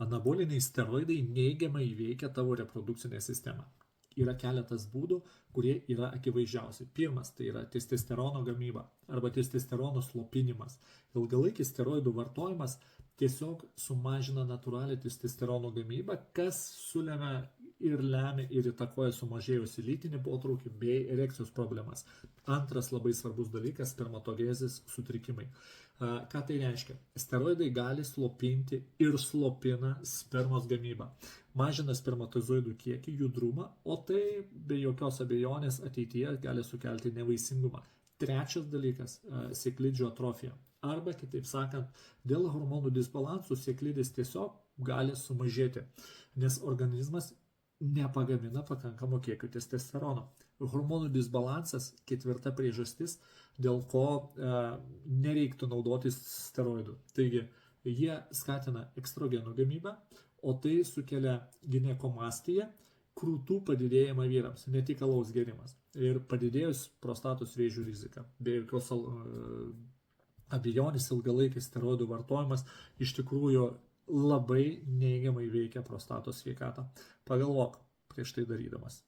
Anaboliniai steroidai neigiamai veikia tavo reprodukcinę sistemą. Yra keletas būdų, kurie yra akivaizdžiausi. Pirmas tai yra testosterono gamyba arba testosterono slopinimas. Ilgalaikis steroidų vartojimas tiesiog sumažina natūralią testosterono gamybą, kas sulemia ir lemia ir įtakoja sumažėjusi lytinį potraukį bei erekcijos problemas. Antras labai svarbus dalykas - spermatogezės sutrikimai. Ką tai reiškia? Steroidai gali slopinti ir slopina spermos gamybą. Mažina spermatozoidų kiekį, judrumą, o tai be jokios abejonės ateityje gali sukelti nevaisingumą. Trečias dalykas - sėklidžių atrofija. Arba, kitaip sakant, dėl hormonų disbalansų sėklidės tiesiog gali sumažėti, nes organizmas nepagamina pakankamo kiekio testosterono. Hormonų disbalansas - ketvirta priežastis, dėl ko nereiktų naudotis steroidų. Taigi, jie skatina estrogenų gamybą, o tai sukelia ginekomastiją, krūtų padidėjimą vyrams, ne tik alaus gėrimas. Ir padidėjus prostatos vėžių rizika. Be jokios abejonės ilgalaikis steroidų vartojimas iš tikrųjų labai neigiamai veikia prostatos sveikatą. Pagalvok prieš tai darydamas.